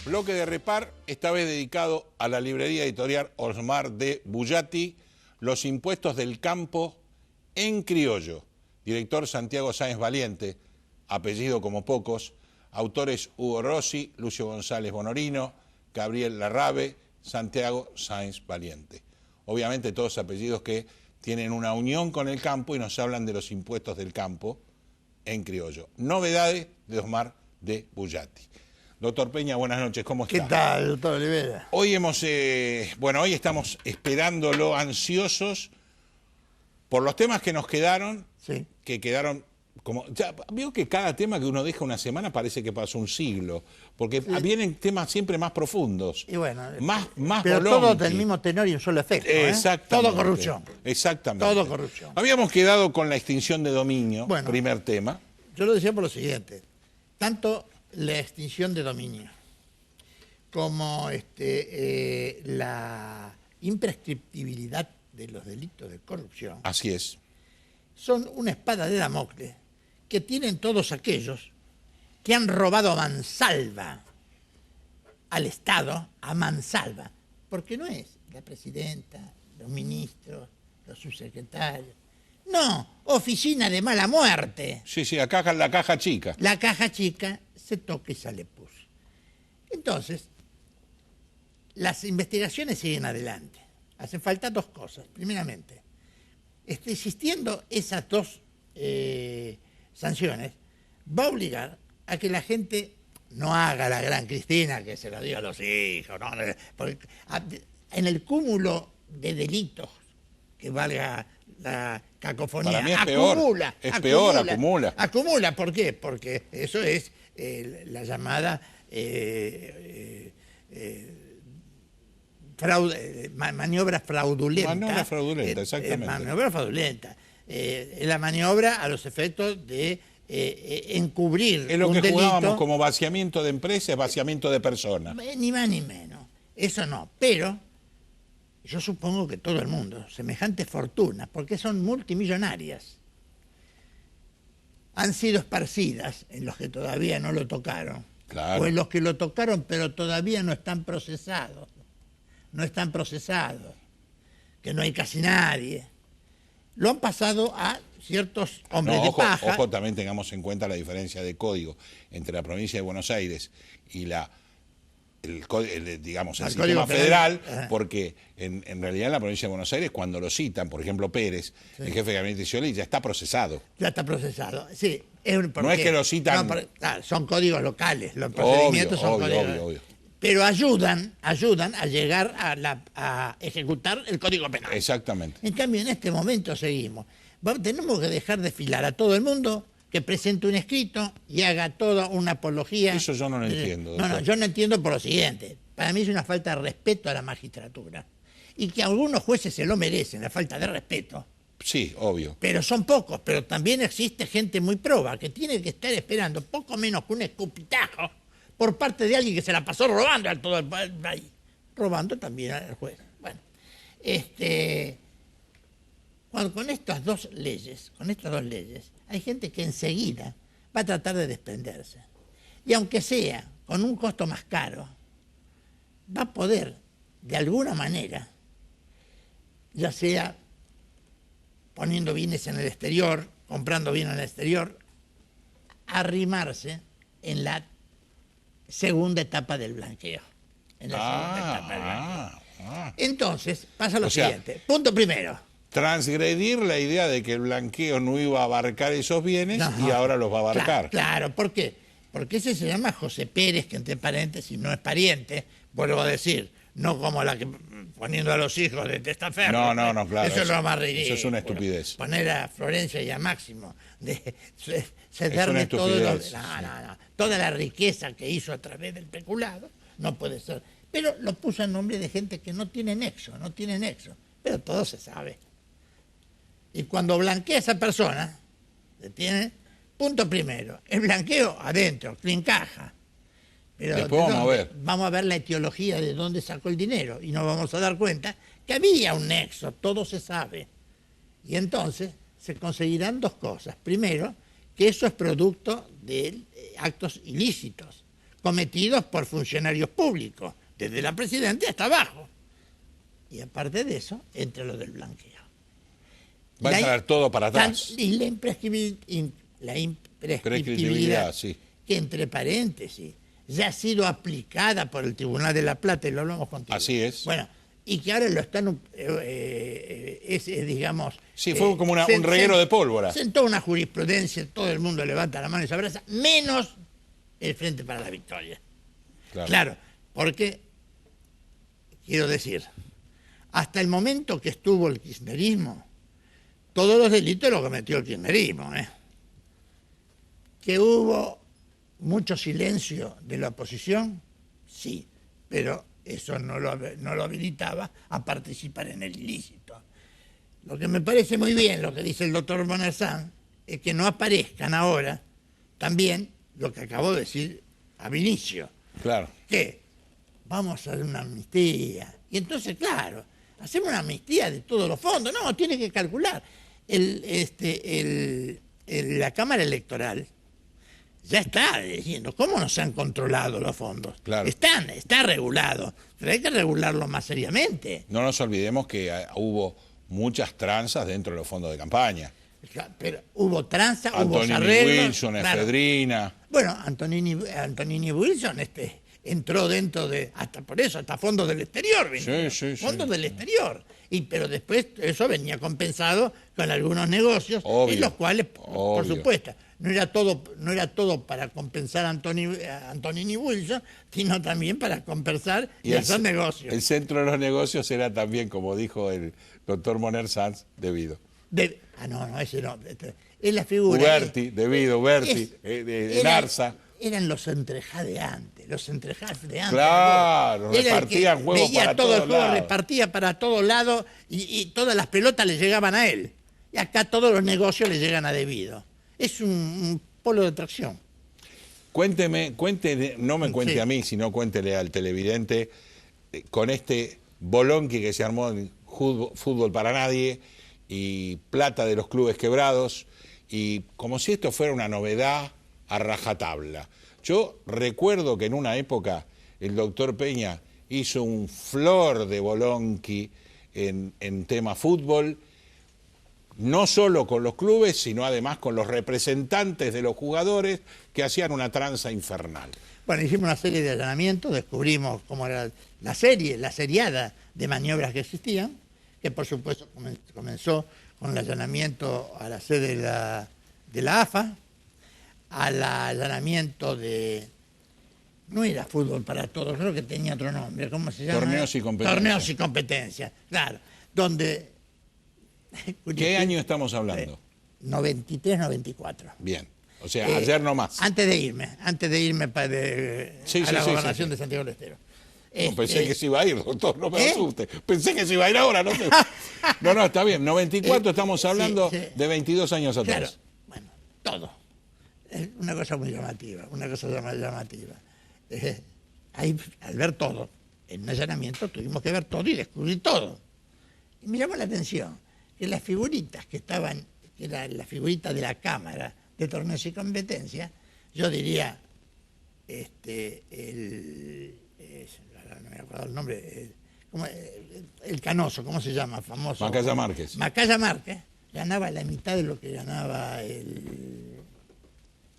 S1: Bloque de repar, esta vez dedicado a la librería editorial Osmar de Bullati, Los impuestos del campo en criollo. Director Santiago Sáenz Valiente, apellido como pocos, autores Hugo Rossi, Lucio González Bonorino, Gabriel Larrabe, Santiago Sáenz Valiente. Obviamente todos apellidos que tienen una unión con el campo y nos hablan de los impuestos del campo en criollo. Novedades de Osmar de Bullati. Doctor Peña, buenas noches, ¿cómo está?
S5: ¿Qué tal, doctor Olivera?
S1: Hoy hoy estamos esperándolo, ansiosos por los temas que nos quedaron,
S5: Sí.
S1: que quedaron como... Ya, veo que cada tema que uno deja una semana parece que pasó un siglo, porque vienen temas siempre más profundos,
S5: Y bueno,
S1: más
S5: pero
S1: bolonqui.
S5: todo del mismo tenor y un solo efecto.
S1: Exactamente.
S5: Todo corrupción.
S1: Exactamente.
S5: Todo corrupción.
S1: Habíamos quedado con la extinción de dominio,
S5: Bueno.
S1: primer tema.
S5: Yo lo decía por lo siguiente. Tanto la extinción de dominio como la imprescriptibilidad de los delitos de corrupción
S1: Así es.
S5: son una espada de Damocles que tienen todos aquellos que han robado a mansalva al Estado, a mansalva, porque no es la presidenta, los ministros, los subsecretarios, no, oficina de mala muerte.
S1: Sí, sí, acá la caja chica.
S5: La caja chica se toca y sale pus. Entonces, las investigaciones siguen adelante. Hacen falta dos cosas. Primeramente, existiendo esas dos sanciones, va a obligar a que la gente no haga la gran Cristina, que se lo diga a los hijos, ¿no? Porque en el cúmulo de delitos, que valga la cacofonía,
S1: Para mí es
S5: acumula.
S1: peor. Es peor, acumula.
S5: Acumula, ¿por qué? Porque eso es la llamada maniobra fraudulenta.
S1: Maniobra fraudulenta, exactamente.
S5: Maniobra fraudulenta. La maniobra a los efectos de encubrir
S1: Es lo
S5: un
S1: que
S5: delito.
S1: jugábamos como vaciamiento de empresas, vaciamiento de personas.
S5: Ni más ni menos. Eso no. Pero yo supongo que todo el mundo, semejantes fortunas, porque son multimillonarias, han sido esparcidas en los que todavía no lo tocaron.
S1: Claro.
S5: O en los que lo tocaron pero todavía no están procesados. No están procesados. Que no hay casi nadie. Lo han pasado a ciertos hombres de paja.
S1: Ojo, también tengamos en cuenta la diferencia de código entre la provincia de Buenos Aires y el sistema federal, porque en realidad en la provincia de Buenos Aires, cuando lo citan, por ejemplo Pérez, el jefe de gabinete de Scioli, ya está procesado.
S5: Ya está procesado, sí.
S1: No es que lo citan...
S5: No, claro, son códigos locales, los procedimientos son códigos.
S1: Obvio.
S5: Pero ayudan a llegar a ejecutar el Código Penal.
S1: Exactamente.
S5: En cambio, en este momento seguimos. Tenemos que dejar desfilar a todo el mundo que presente un escrito y haga toda una apología.
S1: Eso yo no lo entiendo.
S5: No,
S1: Doctor.
S5: yo no entiendo por lo siguiente. Para mí es una falta de respeto a la magistratura. Y que algunos jueces se lo merecen, la falta de respeto.
S1: Sí, obvio.
S5: Pero son pocos, pero también existe gente muy proba que tiene que estar esperando poco menos que un escupitajo por parte de alguien que se la pasó robando a todo el país. Robando también al juez. Bueno, con estas dos leyes, hay gente que enseguida va a tratar de desprenderse. Y aunque sea con un costo más caro, va a poder, de alguna manera, ya sea poniendo bienes en el exterior, comprando bienes en el exterior, arrimarse en la segunda etapa del blanqueo. Entonces, pasa lo siguiente. Punto primero.
S1: Transgredir la idea de que el blanqueo no iba a abarcar esos bienes y ahora los va a abarcar.
S5: Claro, ¿por qué? Porque ese se llama José Pérez, que entre paréntesis no es pariente, vuelvo a decir, no como la que poniendo a los hijos de testaferro.
S1: No, claro.
S5: Eso es lo más ridículo.
S1: Eso es una estupidez.
S5: Poner a Florencia y a Máximo de
S1: Es
S5: cederle
S1: una estupidez,
S5: toda la riqueza que hizo a través del peculado, no puede ser. Pero lo puso en nombre de gente que no tiene nexo, pero todo se sabe. Y cuando blanquea a esa persona, ¿tiene? Punto primero, el blanqueo adentro, clean caja. Pero
S1: después
S5: vamos a ver la etiología de dónde sacó el dinero y nos vamos a dar cuenta que había un nexo, todo se sabe. Y entonces se conseguirán dos cosas. Primero, que eso es producto de actos ilícitos cometidos por funcionarios públicos, desde la presidenta hasta abajo. Y aparte de eso, entre lo del blanqueo.
S1: Va a entrar todo para atrás.
S5: Y la imprescriptibilidad,
S1: sí.
S5: Que entre paréntesis ya ha sido aplicada por el Tribunal de la Plata, y lo hablamos contigo.
S1: Así es.
S5: Bueno, y que ahora lo están, digamos...
S1: Sí, fue como un reguero de pólvora.
S5: Sentó una jurisprudencia, todo el mundo levanta la mano y se abraza, menos el Frente para la Victoria. Claro, porque, quiero decir, hasta el momento que estuvo el kirchnerismo, todos los delitos los cometió el kirchnerismo, Que hubo mucho silencio de la oposición, sí, pero eso no lo habilitaba a participar en el ilícito. Lo que me parece muy bien, lo que dice el doctor Bonersán, es que no aparezcan ahora también lo que acabo de decir a Vinicio.
S1: Claro.
S5: Que vamos a hacer una amnistía. Y entonces, claro, hacemos una amnistía de todos los fondos. No, tiene que calcular. La Cámara Electoral ya está diciendo cómo no se han controlado los fondos.
S1: Claro.
S5: Está regulado, pero hay que regularlo más seriamente.
S1: No nos olvidemos que hubo muchas tranzas dentro de los fondos de campaña.
S5: Pero hubo tranza, hubo arreglos.
S1: Wilson, efedrina.
S5: Bueno, Antonini Wilson entró dentro de, hasta por eso, hasta fondos del exterior. Fondos del exterior. Pero después eso venía compensado con algunos negocios,
S1: obvio,
S5: en los cuales, por supuesto, no era todo para compensar a Antonini Wilson, sino también para compensar y hacer negocios.
S1: El centro de los negocios era también, como dijo el doctor Moner Sanz, Devido.
S5: No, ese no. Es la figura.
S1: Uberti, Devido, Uberti, Narza.
S5: Eran los Entrejás de antes.
S1: Claro, repartían huevos para todos lados.
S5: Juego repartía para todos lados y todas las pelotas le llegaban a él. Y acá todos los negocios le llegan a Devido. Es un polo de atracción.
S1: No me cuente a mí, sino cuéntele al televidente con este bolonqui que se armó en Fútbol para Nadie y plata de los clubes quebrados, y como si esto fuera una novedad a rajatabla. Yo recuerdo que en una época el doctor Peña hizo un flor de bolonqui en tema fútbol, no solo con los clubes, sino además con los representantes de los jugadores que hacían una tranza infernal.
S5: Bueno, hicimos una serie de allanamientos, descubrimos cómo era la seriada de maniobras que existían, que por supuesto comenzó con el allanamiento a la sede de la AFA, al allanamiento de... No era Fútbol para Todos, creo que tenía otro nombre, ¿cómo se llama?
S1: Torneos y competencias.
S5: Torneos y competencias, claro. Donde...
S1: ¿Qué año estamos hablando?
S5: 93, 94.
S1: Bien. O sea, ayer nomás.
S5: Antes de irme a la gobernación de Santiago del Estero.
S1: No, pensé que se iba a ir, doctor, no me asuste. Pensé que se iba a ir ahora, no sé. No, está bien. 94 estamos hablando de 22 años atrás.
S5: Claro, bueno, todo. Es una cosa muy llamativa, Ahí, al ver todo, en un allanamiento tuvimos que ver todo y descubrir todo. Y me llamó la atención que las figuritas que estaban, que era la figurita de la Cámara de Torneos y Competencias, yo diría, no me acuerdo el nombre, el canoso, ¿cómo se llama? Famoso.
S1: Macaya Márquez.
S5: Macaya Márquez ganaba la mitad de lo que ganaba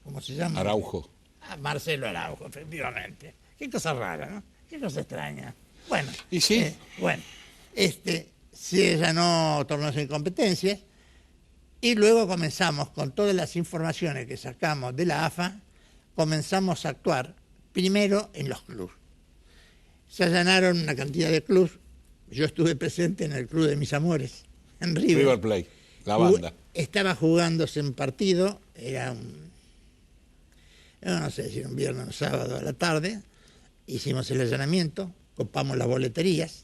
S5: ¿cómo se llama?
S1: Araujo.
S5: Marcelo Araujo, efectivamente. Qué cosa rara, ¿no? Qué cosa extraña. Bueno.
S1: ¿Y sí?
S5: Se allanó Torneos y Competencias y luego comenzamos con todas las informaciones que sacamos de la AFA, comenzamos a actuar primero en los clubes. Se allanaron una cantidad de clubes. Yo estuve presente en el club de mis amores, en River.
S1: River Plate, la banda.
S5: Estaba jugándose un partido, no sé si era un viernes o un sábado a la tarde, hicimos el allanamiento, copamos las boleterías,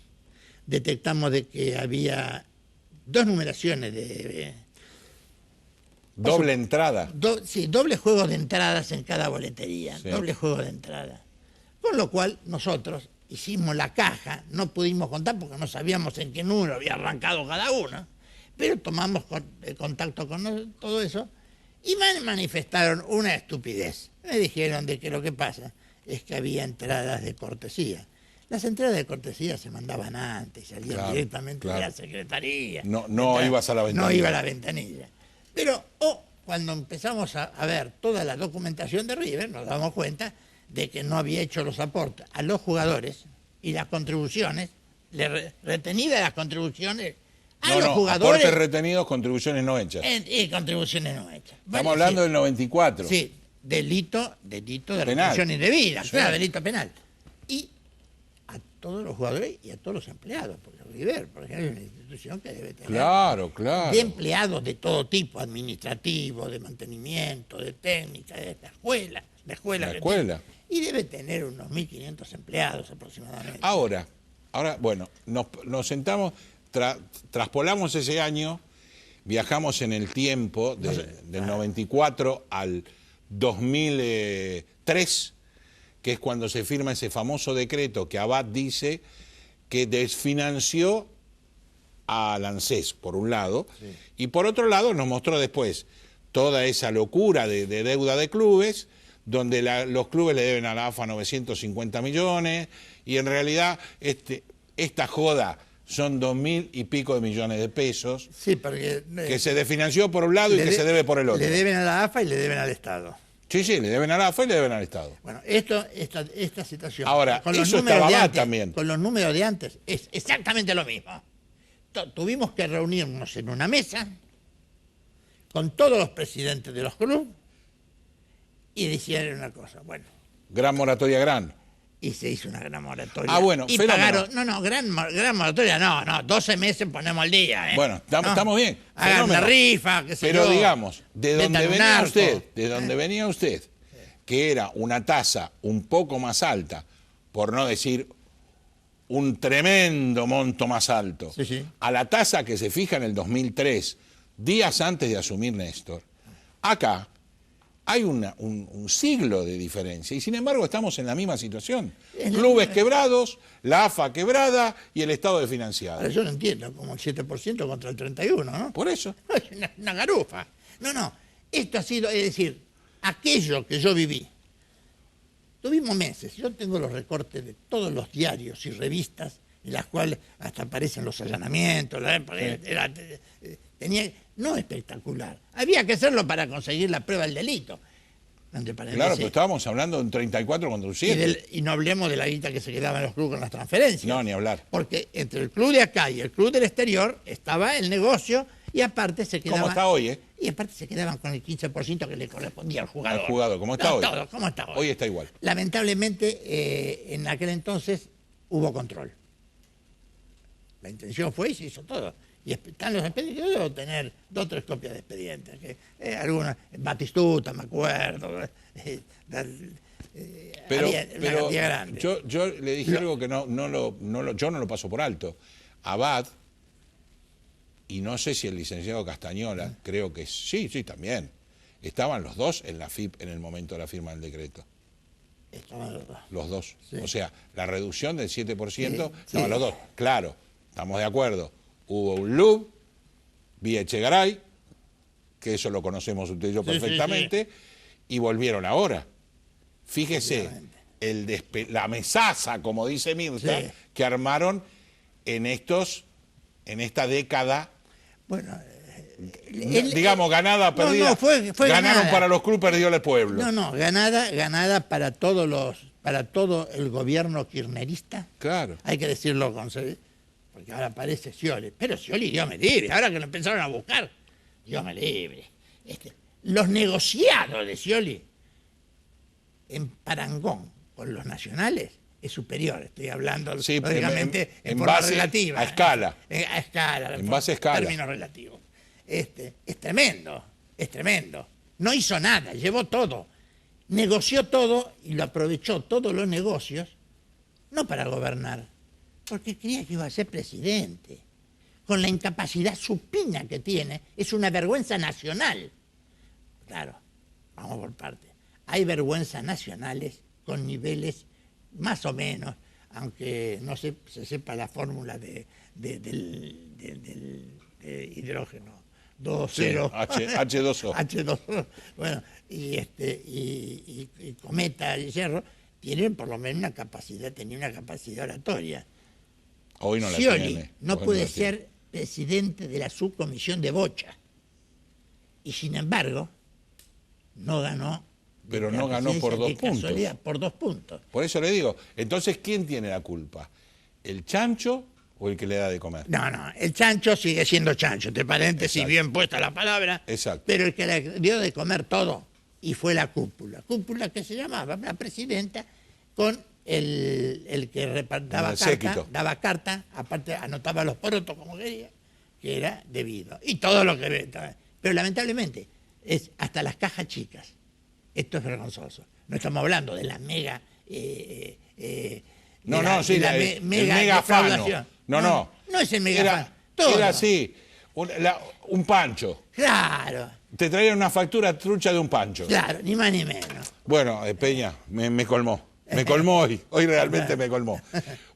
S5: detectamos de que había 2 numeraciones de...
S1: Doble entrada.
S5: Doble juego de entradas en cada boletería, doble juego de entrada. Con lo cual nosotros hicimos la caja, no pudimos contar porque no sabíamos en qué número había arrancado cada uno, pero tomamos contacto con todo eso y me manifestaron una estupidez. Me dijeron de que lo que pasa es que había entradas de cortesía. Las entradas de cortesía se mandaban antes, salían directamente de la secretaría.
S1: No ibas a la ventanilla.
S5: No iba a la ventanilla. Pero cuando empezamos a ver toda la documentación de River, nos damos cuenta de que no había hecho los aportes a los jugadores y las contribuciones, retenidas las contribuciones a los jugadores.
S1: Aportes retenidos, contribuciones no hechas.
S5: Y contribuciones no hechas.
S1: Estamos hablando del 94.
S5: Sí, delito de retención indebida, claro, delito penal. Y a todos los jugadores y a todos los empleados, porque River, por ejemplo, es una institución que debe tener de empleados de todo tipo, administrativo, de mantenimiento, de técnica, de la escuela. Y debe tener unos 1.500 empleados aproximadamente.
S1: Ahora bueno, nos sentamos, traspolamos ese año, viajamos en el tiempo del 94 al 2003, que es cuando se firma ese famoso decreto que Abad dice que desfinanció al ANSES, por un lado, y por otro lado nos mostró después toda esa locura de deuda de clubes, donde los clubes le deben a la AFA 950 millones, y en realidad esta joda son 2.000 y pico de millones de pesos,
S5: porque
S1: que se desfinanció por un lado y que se debe por el otro.
S5: Le deben a la AFA y le deben al Estado.
S1: Sí, le deben a la AFA y le deben al Estado.
S5: Bueno, esta situación...
S1: Ahora, eso estaba mal también.
S5: Con los números de antes es exactamente lo mismo. Tuvimos que reunirnos en una mesa con todos los presidentes de los clubes y decían una cosa,
S1: Gran moratoria.
S5: Y se hizo una gran moratoria.
S1: Bueno,
S5: y
S1: fenómeno.
S5: pagaron, gran moratoria, no, 12 meses ponemos al día.
S1: Bueno, estamos bien.
S5: Hagan una rifa,
S1: Pero digamos, de donde venía usted, que era una tasa un poco más alta, por no decir un tremendo monto más alto, a la tasa que se fija en el 2003, días antes de asumir Néstor, acá hay un siglo de diferencia y sin embargo estamos en la misma situación. Clubes quebrados, la AFA quebrada y el Estado desfinanciado.
S5: Ahora yo no entiendo, como el 7% contra el 31%, ¿no?
S1: Por eso.
S5: Es una garufa. No, esto ha sido, es decir, aquello que yo viví. Tuvimos meses, yo tengo los recortes de todos los diarios y revistas en las cuales hasta aparecen los allanamientos, no espectacular. Había que hacerlo para conseguir la prueba del delito.
S1: Claro, pero estábamos hablando de un 34 contra un 7.
S5: Y no hablemos de la guita que se quedaba en los clubes con las transferencias.
S1: No, ni hablar.
S5: Porque entre el club de acá y el club del exterior estaba el negocio y aparte se quedaban...
S1: Como está hoy,
S5: Y aparte se quedaban con el 15% que le correspondía al jugador.
S1: Al jugador, ¿cómo está hoy?
S5: Todo, ¿cómo está hoy?
S1: Hoy está igual.
S5: Lamentablemente, en aquel entonces hubo control. La intención fue y se hizo todo. Y están los expedientes. Yo debo tener 2 o 3 copias de expedientes. Algunos, Batistuta, me acuerdo.
S1: Pero
S5: una cantidad grande.
S1: yo le dije algo que yo no lo paso por alto. Abad, y no sé si el licenciado Castañola, creo que sí, también. Estaban los dos en la FIP en el momento de la firma del decreto.
S5: Estaban los dos.
S1: Los dos.
S5: Sí.
S1: O sea, la reducción del 7%,
S5: Sí,
S1: estaban
S5: sí.
S1: los dos. Claro, estamos de acuerdo. Hubo un LUB, vía Echegaray, que eso lo conocemos usted y yo perfectamente, y volvieron ahora. Fíjese, la mesaza, como dice Mirta, que armaron en esta década,
S5: Bueno,
S1: digamos, ganada, perdida.
S5: No, fue
S1: ganaron
S5: ganada.
S1: para los clubes, perdió el pueblo.
S5: No, ganada para todo el gobierno kirchnerista.
S1: Claro.
S5: Hay que decirlo porque ahora aparece Scioli. Pero Scioli, Dios me libre, ahora que lo empezaron a buscar, Dios me libre. Los negociados de Scioli en parangón con los nacionales es superior. Estoy hablando,
S1: Sí,
S5: lógicamente,
S1: en
S5: forma
S1: base
S5: relativa.
S1: a escala.
S5: A escala.
S1: En base a escala.
S5: Términos relativos. Es tremendo, es tremendo. No hizo nada, llevó todo. Negoció todo y lo aprovechó todos los negocios, no para gobernar, porque creía que iba a ser presidente. Con la incapacidad supina que tiene, es una vergüenza nacional. Claro, vamos por partes. Hay vergüenzas nacionales con niveles más o menos, aunque no se sepa la fórmula del hidrógeno. 2, 0.
S1: H2O.
S5: H2O. Bueno, y Cometa y Cerro tienen por lo menos tenía una capacidad oratoria.
S1: Hoy no la
S5: Scioli
S1: tiene.
S5: no
S1: Hoy
S5: puede
S1: la tiene.
S5: ser presidente de la subcomisión de Bocha. Y sin embargo, no ganó.
S1: Pero
S5: la
S1: no ganó por
S5: presidencia,
S1: 2
S5: qué
S1: puntos.
S5: casualidad, por 2 puntos.
S1: Por eso le digo, entonces, ¿quién tiene la culpa? ¿El chancho o el que le da de comer?
S5: No, el chancho sigue siendo chancho, entre paréntesis,
S1: Exacto.
S5: bien puesta la palabra.
S1: Exacto.
S5: Pero el que le dio de comer todo, y fue la cúpula. Cúpula que se llamaba la presidenta, con el que daba carta, aparte anotaba los porotos como quería, que era debido. Y todo lo que... Pero lamentablemente, es hasta las cajas chicas. Esto es vergonzoso. No estamos hablando de la mega...
S1: el mega afano.
S5: defraudación.
S1: No.
S5: No es el mega afano. Todo.
S1: Era así, un pancho.
S5: Claro,
S1: Te traían una factura trucha de un pancho.
S5: claro, ni más ni menos.
S1: Bueno, Peña, me colmó. Me colmó hoy. Hoy realmente me colmó.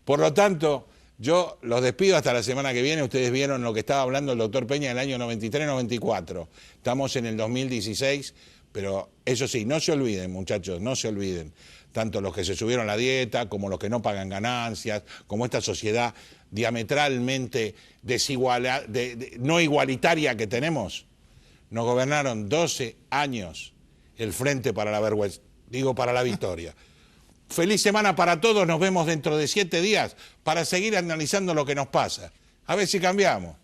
S1: Por lo tanto, yo los despido hasta la semana que viene. Ustedes vieron lo que estaba hablando el doctor Peña en el año 93-94. Estamos en el 2016, pero eso sí, no se olviden, muchachos, no se olviden. Tanto los que se subieron la dieta, como los que no pagan ganancias, como esta sociedad diametralmente no igualitaria que tenemos. Nos gobernaron 12 años el Frente para la Vergüenza, para la Victoria. Feliz semana para todos, nos vemos dentro de 7 días para seguir analizando lo que nos pasa. A ver si cambiamos.